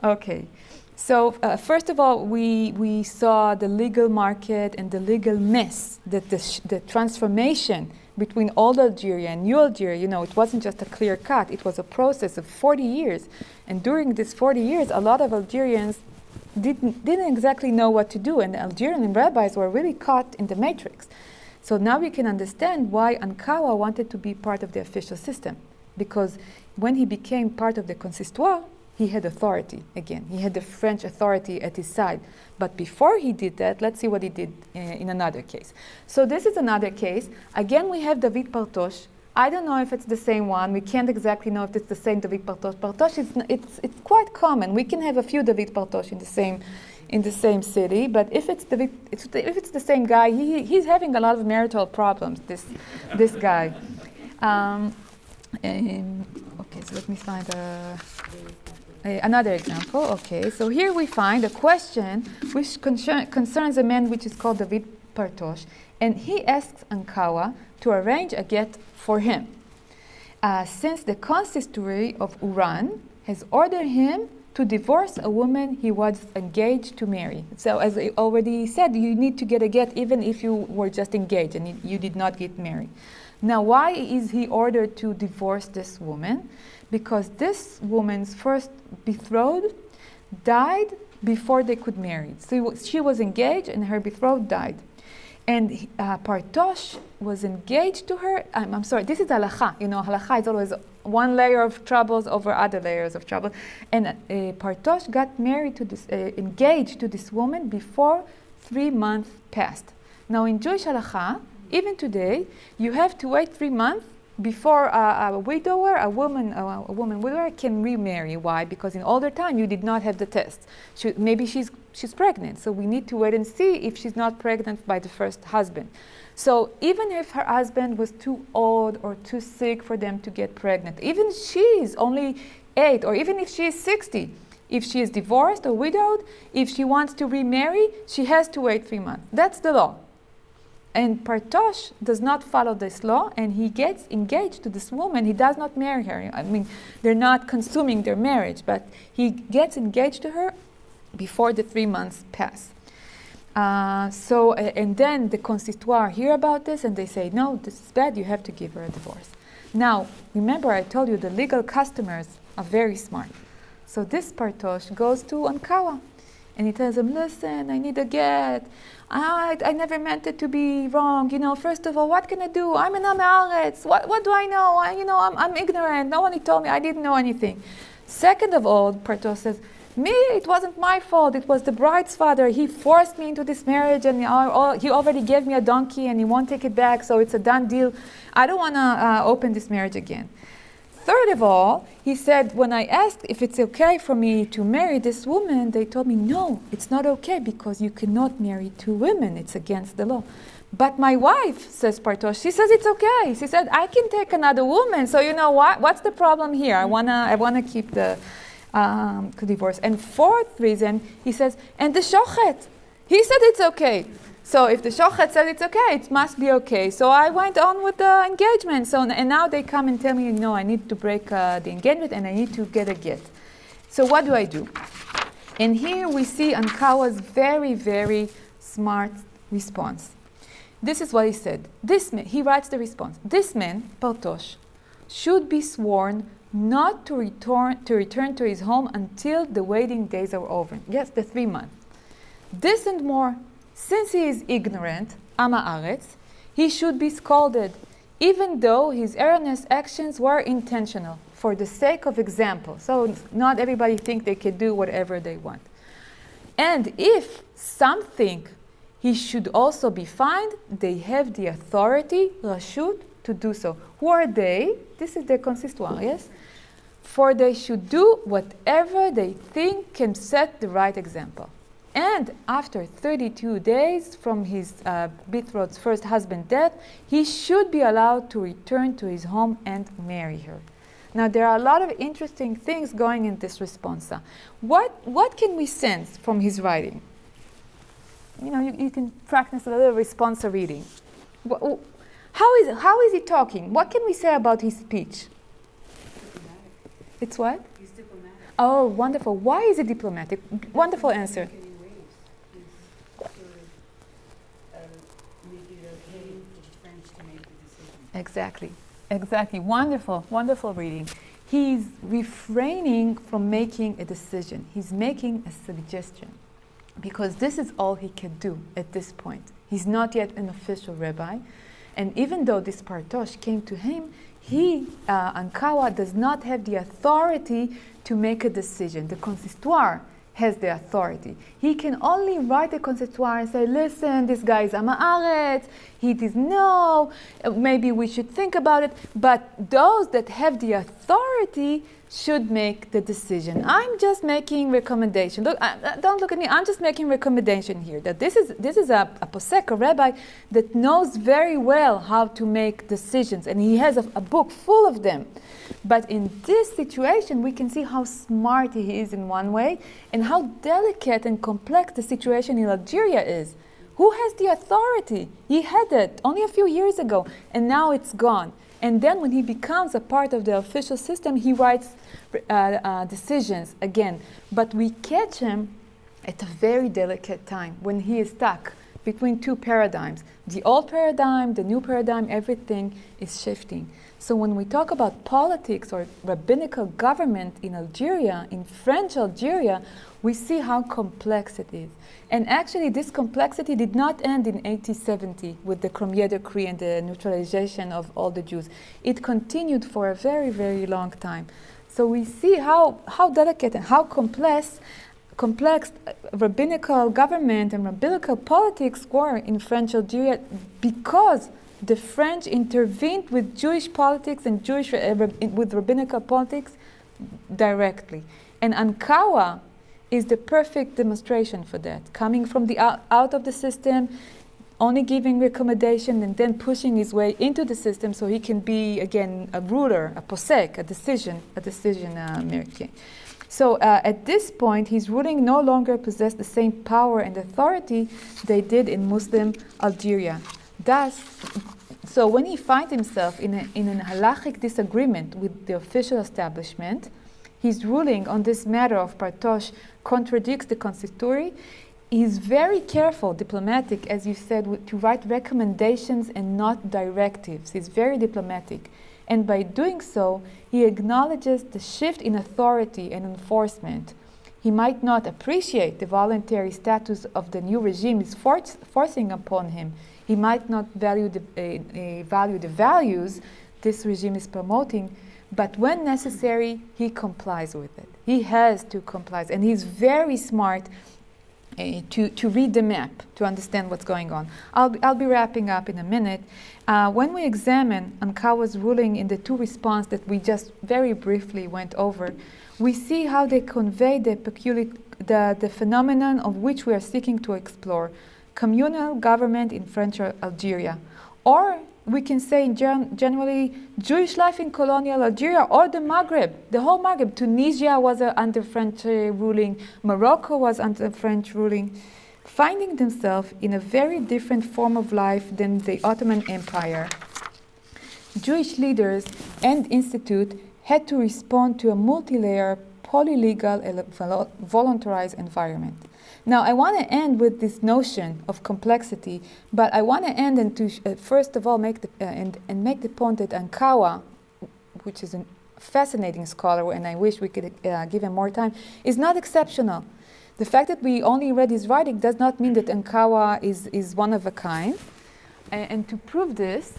Okay. So first of all, we saw the legal market and the legal mess, that the transformation between old Algeria and new Algeria. It wasn't just a clear cut. It was a process of 40 years. And during this 40 years, a lot of Algerians didn't exactly know what to do, and the Algerian rabbis were really caught in the matrix. So now we can understand why Ankawa wanted to be part of the official system, because when he became part of the consistoire, he had authority again. He had the French authority at his side. But before he did that, let's see what he did in another case. So this is another case. Again, we have David Partosh. I don't know if it's the same one. We can't exactly know if it's the same David Partosh. Partosh it's quite common. We can have a few David Partosh in the same city. But if it's the same guy, he's having a lot of marital problems. This guy. Okay, so let me find another example. Okay, so here we find a question which concerns a man which is called David Partosh, and he asks Ankawa to arrange a get for him, since the consistory of Uran has ordered him to divorce a woman he was engaged to marry. So as I already said, you need to get a get even if you were just engaged and you did not get married. Now, why is he ordered to divorce this woman? Because this woman's first betrothed died before they could marry. So she was engaged and her betrothed died. And Partosh was engaged to her. I'm sorry, this is halacha. Halacha is always one layer of troubles over other layers of trouble. And Partosh got married to this, engaged to this woman before 3 months passed. Now in Jewish halacha, even today, you have to wait 3 months before a widower, a woman widower can remarry. Why? Because in older time you did not have the test. Maybe she's pregnant, so we need to wait and see if she's not pregnant by the first husband. So even if her husband was too old or too sick for them to get pregnant, even she's only 8, or even if she is 60, if she is divorced or widowed, if she wants to remarry, she has to wait 3 months. That's the law. And Partosh does not follow this law, and he gets engaged to this woman. He does not marry her. I mean, they're not consuming their marriage, but he gets engaged to her before the 3 months pass. And then the consistoire hear about this, and they say, no, this is bad, you have to give her a divorce. Now, remember I told you the legal customers are very smart. So this Partosh goes to Ankawa, and he tells him, listen, I need a get. I never meant it to be wrong. First of all, what can I do? I'm an Am Haaretz. What do I know? I'm ignorant. No one told me. I didn't know anything. Second of all, Partosh says, it wasn't my fault. It was the bride's father. He forced me into this marriage, and he already gave me a donkey, and he won't take it back, so it's a done deal. I don't want to open this marriage again. Third of all, he said, when I asked if it's okay for me to marry this woman, they told me, no, it's not okay because you cannot marry two women. It's against the law. But my wife, says Partosh, she says it's okay. She said, I can take another woman. So you know what? What's the problem here? I wanna keep the divorce. And fourth reason, he says, and the shochet. He said it's okay. So if the shochet said it's okay, it must be okay. So I went on with the engagement. And now they come and tell me, no, I need to break the engagement and I need to get a get. So what do I do? And here we see Ankawa's very, very smart response. This is what he said. This man, he writes the response. This man, Partosh, should be sworn not to return to his home until the waiting days are over. Yes, the 3 months. This and more. Since he is ignorant, Ama Aretz, he should be scolded, even though his erroneous actions were intentional, for the sake of example. So not everybody think they can do whatever they want. And if some think he should also be fined, they have the authority, Rashut, to do so. Who are they? This is the consistoire, yes? For they should do whatever they think can set the right example. And after 32 days from his betrothed's first husband's death, he should be allowed to return to his home and marry her. Now, there are a lot of interesting things going in this responsa. What can we sense from his writing? You know, you can practice a little responsa reading. How is he talking? What can we say about his speech? Diplomatic. It's what? He's diplomatic. Oh, wonderful. Why is it diplomatic? Wonderful answer. Exactly. Wonderful reading. He's refraining from making a decision. He's making a suggestion. Because this is all he can do at this point. He's not yet an official rabbi. And even though this Partosh came to him, Ankawa, does not have the authority to make a decision. The consistoire has the authority. He can only write a consistoire and say, listen, this guy is Ama Aretz, he does no, maybe we should think about it. But those that have the authority should make the decision. I'm just making recommendation. Look, don't look at me. I'm just making recommendation here. That this is a posek, a rabbi that knows very well how to make decisions, and he has a book full of them. But in this situation, we can see how smart he is in one way, and how delicate and complex the situation in Algeria is. Who has the authority? He had it only a few years ago, and now it's gone. And then when he becomes a part of the official system, he writes decisions again. But we catch him at a very delicate time when he is stuck between two paradigms. The old paradigm, the new paradigm, everything is shifting. So when we talk about politics or rabbinical government in Algeria, in French Algeria, we see how complex it is. And actually this complexity did not end in 1870 with the Cormier Decree and the neutralization of all the Jews. It continued for a very, very long time. So we see how delicate and how complex rabbinical government and rabbinical politics were in French Algeria, because the French intervened with Jewish politics and with rabbinical politics directly. And Ankawa is the perfect demonstration for that, coming from the out of the system, only giving recommendation and then pushing his way into the system so he can be, again, a ruler, a posek, a decision maker. So at this point, his ruling no longer possessed the same power and authority they did in Muslim Algeria. Thus, so when he finds himself in an halachic disagreement with the official establishment, his ruling on this matter of Partosh contradicts the constitutory. He's very careful, diplomatic, as you said, to write recommendations and not directives. He's very diplomatic. And by doing so, he acknowledges the shift in authority and enforcement. He might not appreciate the voluntary status of the new regime is forcing upon him. He might not value the values this regime is promoting, but when necessary, he complies with it. He has to comply, and he's very smart to read the map, to understand what's going on. I'll be wrapping up in a minute. When we examine Ankawa's ruling in the two responses that we just very briefly went over, we see how they convey the phenomenon of which we are seeking to explore, communal government in French Algeria. Or we can say generally Jewish life in colonial Algeria or the Maghreb, the whole Maghreb. Tunisia was under French ruling, Morocco was under French ruling, finding themselves in a very different form of life than the Ottoman Empire. Jewish leaders and institute had to respond to a multi-layer, polylegal, voluntarized environment. Now, I want to end with this notion of complexity, but I want to end and to first of all make the point that Ankawa, which is a fascinating scholar, and I wish we could give him more time, is not exceptional. The fact that we only read his writing does not mean that Ankawa is one of a kind. And to prove this,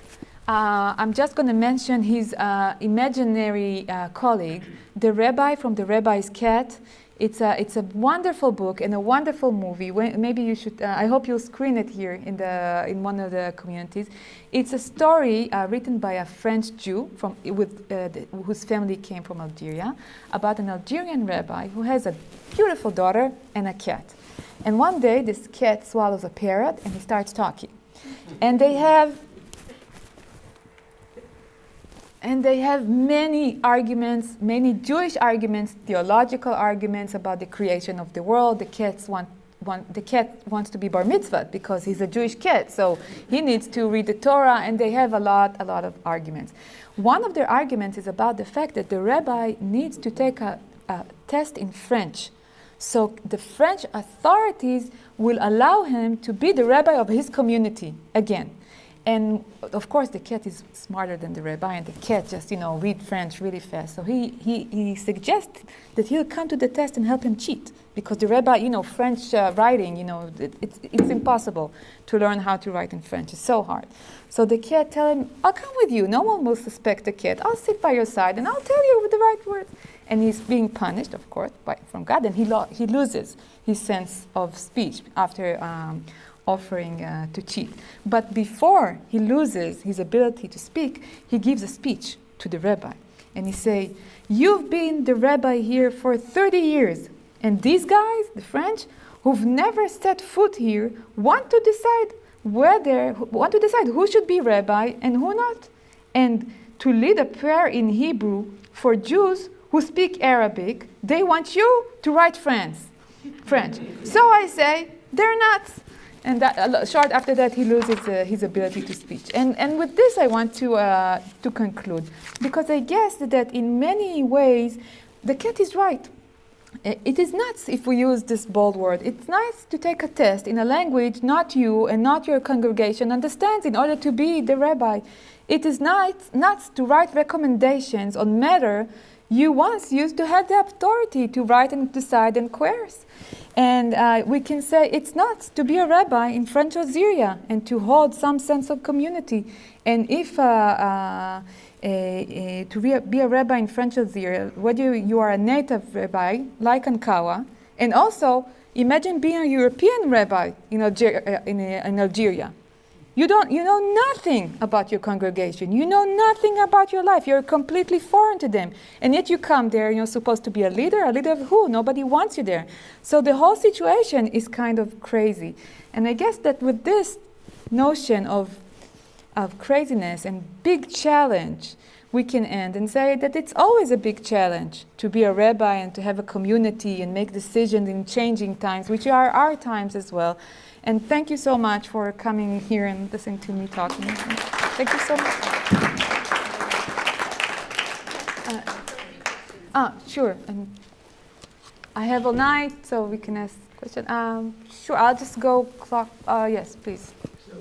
I'm just going to mention his imaginary colleague, the Rabbi from the Rabbi's Katz. It's a wonderful book and a wonderful movie. Maybe you should. I hope you'll screen it here in one of the communities. It's a story written by a French Jew whose family came from Algeria, about an Algerian rabbi who has a beautiful daughter and a cat. And one day, this cat swallows a parrot and he starts talking, and they have many arguments, many Jewish arguments, theological arguments about the creation of the world. The cat wants to be bar mitzvah because he's a Jewish cat, so he needs to read the Torah, and they have a lot of arguments. One of their arguments is about the fact that the rabbi needs to take a test in French. So the French authorities will allow him to be the rabbi of his community again. And of course, the cat is smarter than the rabbi, and the cat just, read French really fast. So he suggests that he'll come to the test and help him cheat, because the rabbi, French writing, it's impossible to learn how to write in French. It's so hard. So the cat tells him, "I'll come with you. No one will suspect the cat. I'll sit by your side, and I'll tell you the right words." And he's being punished, of course, from God, and he loses his sense of speech after offering to cheat. But before he loses his ability to speak, he gives a speech to the rabbi. And he say, "You've been the rabbi here for 30 years, and these guys, the French, who've never set foot here, want to decide who should be rabbi and who not, and to lead a prayer in Hebrew for Jews who speak Arabic. They want you to write French. So I say, they're nuts." And short after that, he loses his ability to speak. And with this, I want to conclude, because I guess that in many ways, the cat is right. It is nuts, if we use this bold word. It's nice to take a test in a language not you and not your congregation understands in order to be the rabbi. It is nuts to write recommendations on matter you once used to have the authority to write and decide and coerce. And we can say it's nuts to be a rabbi in French Algeria and to hold some sense of community. And if to be a rabbi in French Algeria, whether you are a native rabbi like Ankawa, and also imagine being a European rabbi in Algeria. You know nothing about your congregation. You know nothing about your life. You're completely foreign to them. And yet you come there, you're supposed to be a leader of who? Nobody wants you there. So the whole situation is kind of crazy. And I guess that with this notion of craziness and big challenge, we can end and say that it's always a big challenge to be a rabbi and to have a community and make decisions in changing times, which are our times as well. And thank you so much for coming here and listening to me talking. Thank you so much. Sure. And I have all night, so we can ask questions. Sure, I'll just go clock. Yes, please. So,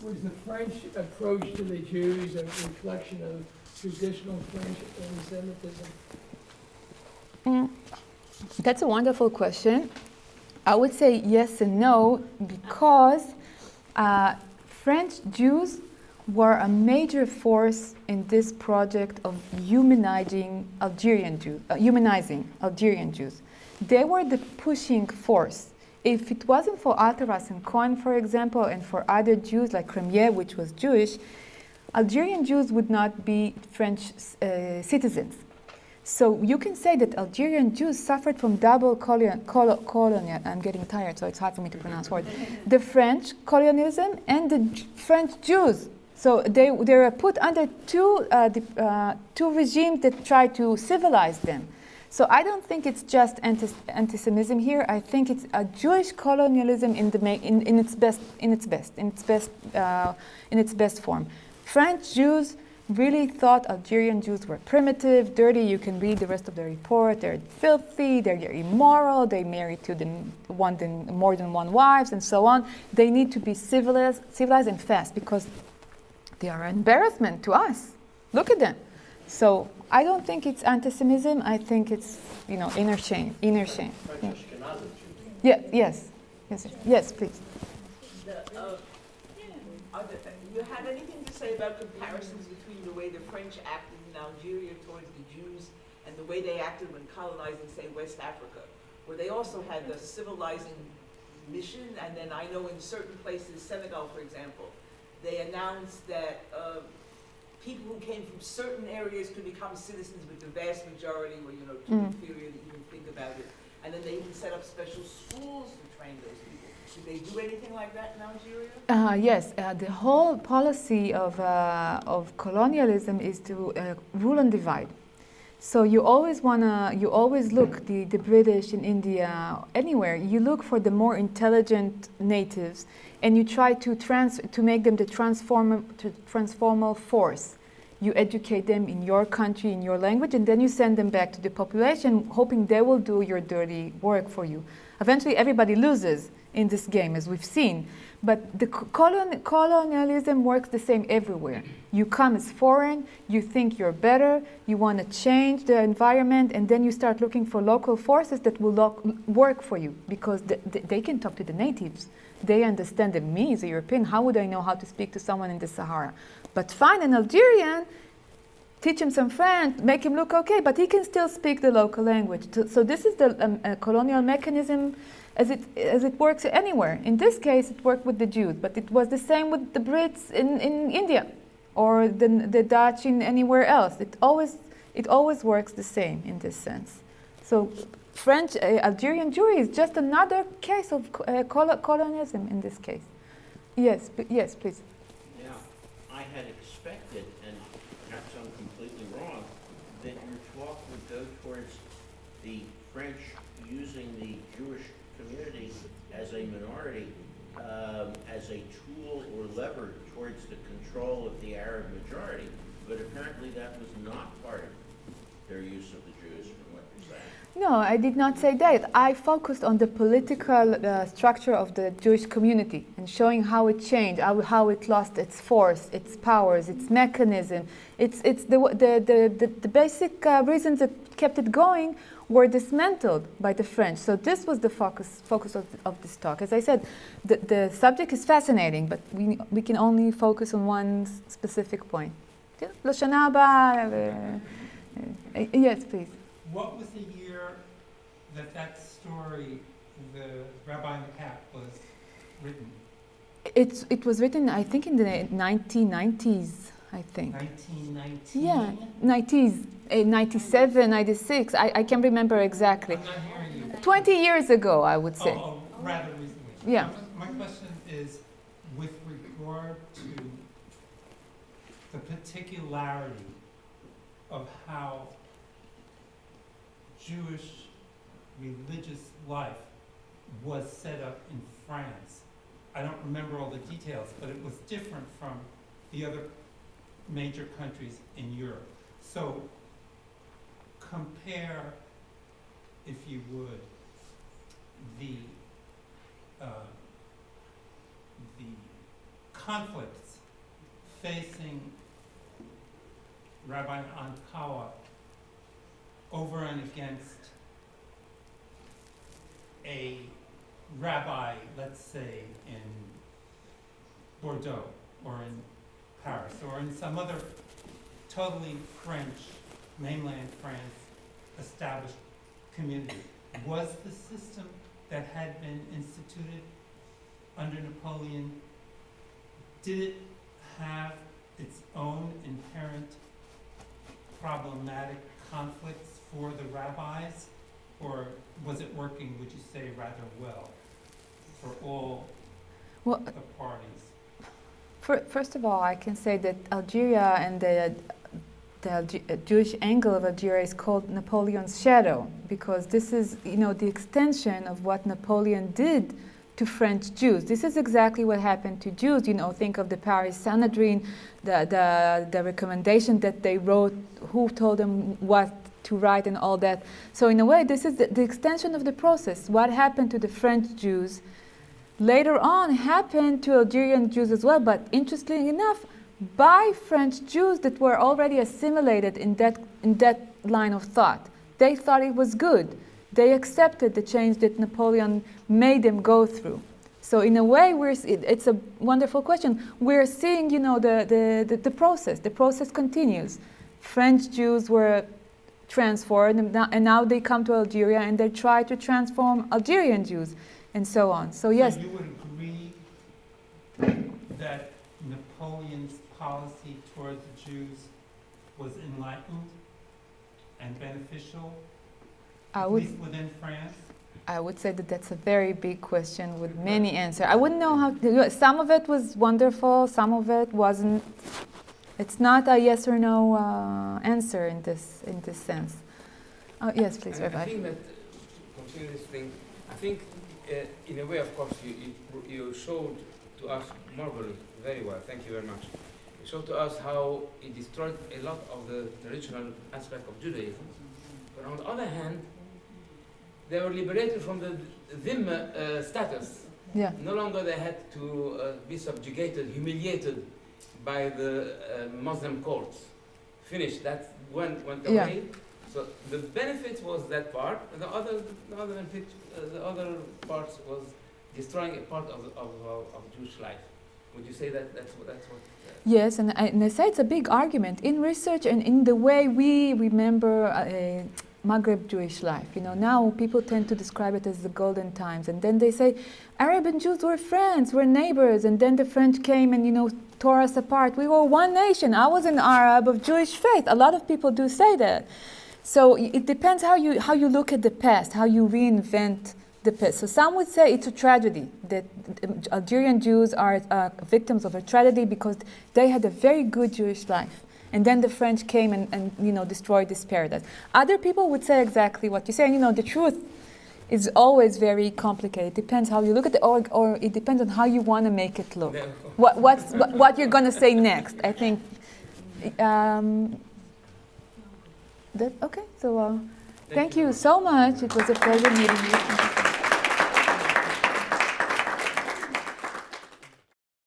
was the French approach to the Jews a reflection of traditional French anti-Semitism? That's a wonderful question. I would say yes and no, because French Jews were a major force in this project of humanizing Algerian Jews. They were the pushing force if it wasn't for Alteras and Cohen, for example, and for other Jews like Ramifications, which was Jewish, Algerian Jews would not be French citizens. So you can say that Algerian Jews suffered from double colonial. I'm getting tired, so it's hard for me to pronounce words. The French colonialism and the French Jews. So they were put under two regimes that try to civilize them. So I don't think it's just anti-Semitism here. I think it's a Jewish colonialism in its best form. French Jews really thought Algerian Jews were primitive, dirty. You can read the rest of the report. They're filthy, they're immoral, they marry more than one wives, and so on. They need to be civilized and fast because they are an embarrassment to us. Look at them. So I don't think it's anti-Semitism. I think it's inner shame. Yeah. Yes, please. You have anything to say about comparisons between the way the French acted in Algeria towards the Jews and the way they acted when colonizing, say, West Africa, where they also had the civilizing mission, and then I know in certain places, Senegal, for example, they announced that people who came from certain areas could become citizens, but the vast majority were, too inferior to even think about it. And then they even set up special schools to train those people. Did they do anything like that in Algeria? Yes, the whole policy of colonialism is to rule and divide. So you always look, the British in India, anywhere, you look for the more intelligent natives and you try to make them the transformal force. You educate them in your country, in your language, and then you send them back to the population, hoping they will do your dirty work for you. Eventually, everybody loses in this game, as we've seen. But the colonialism works the same everywhere. You come as foreign, you think you're better, you want to change the environment, and then you start looking for local forces that will work for you, because they can talk to the natives. They understand them. Me, as a European, how would I know how to speak to someone in the Sahara? But find an Algerian, teach him some French, make him look okay, but he can still speak the local language. So this is the colonial mechanism as it works anywhere. In this case, it worked with the Jews, but it was the same with the Brits in India or the Dutch in anywhere else. It always works the same in this sense. So French Algerian Jewry is just another case of colonialism in this case. Yes, please. Yeah, I had expected, and perhaps I'm completely wrong, that your talk would go towards the French using the Jewish community as a minority, as a tool or lever towards the control of the Arab majority, but apparently that was not part of their use of the Jews, from what you're saying. No, I did not say that. I focused on the political structure of the Jewish community and showing how it changed, how it lost its force, its powers, its mechanism. It's the basic reasons that kept it going were dismantled by the French. So this was the focus of this talk. As I said, the subject is fascinating, but we can only focus on one specific point. לשנה הבאה, yes, please. What was the year that story, the Rabbi and the Cat, was written? It was written, I think, in the 1990s, I think. 1919? Yeah, 90s, 97, 96, I can't remember exactly. I'm not hearing you. 20 years ago, I would say. Oh, rather recently. Yeah. My question is, with regard to the particularity of how Jewish religious life was set up in France. I don't remember all the details, but it was different from the other major countries in Europe. So compare, if you would, the conflicts facing Rabbi Ankawa over and against a rabbi, let's say, in Bordeaux or in Paris or in some other totally French, mainland France, established community. Was the system that had been instituted under Napoleon, did it have its own inherent problematic conflicts for the rabbis, or was it working, would you say, rather well for all Well, the parties? First of all, I can say that Algeria and the Jewish angle of Algeria is called Napoleon's shadow, because this is, the extension of what Napoleon did to French Jews. This is exactly what happened to Jews. Think of the Paris Sanhedrin, the recommendation that they wrote, who told them what to write and all that. So in a way, this is the extension of the process. What happened to the French Jews later on happened to Algerian Jews as well, but interestingly enough, by French Jews that were already assimilated in that line of thought. They thought it was good. They accepted the change that Napoleon made them go through. So in a way, it's a wonderful question. We're seeing, the process. The process continues. French Jews were transformed, and now they come to Algeria and they try to transform Algerian Jews, and so on. So yes. So you would agree that Napoleon's policy toward the Jews was enlightened and beneficial, at least within France? I would say that that's a very big question with many answers. I wouldn't know how to do it. Some of it was wonderful, some of it wasn't. It's not a yes or no answer in this sense. Yes, please, Rabbi. I think that, considering this thing, I think in a way, of course, you showed to us marvelous, very well, thank you very much. You showed to us how it destroyed a lot of the traditional aspect of Judaism. But on the other hand, they were liberated from the dhimma status. Yeah. No longer they had to be subjugated, humiliated by the Muslim courts. Finished. That went away. So the benefit was that part, and the other benefit, the other parts was destroying a part of Jewish life. Would you say that that's what? Yes, and I say it's a big argument in research and in the way we remember Maghreb Jewish life. Now people tend to describe it as the golden times, and then they say Arab and Jews were friends, we're neighbors, and then the French came and tore us apart. We were one nation. I was an Arab of Jewish faith. A lot of people do say that. So it depends how you look at the past, how you reinvent the past. So some would say it's a tragedy, that Algerian Jews are victims of a tragedy because they had a very good Jewish life. And then the French came and destroyed this paradise. Other people would say exactly what you say. And the truth is always very complicated. It depends how you look at it, or it depends on how you want to make it look. What you're going to say next. I think. Okay. So thank you so much. It was a pleasure meeting you.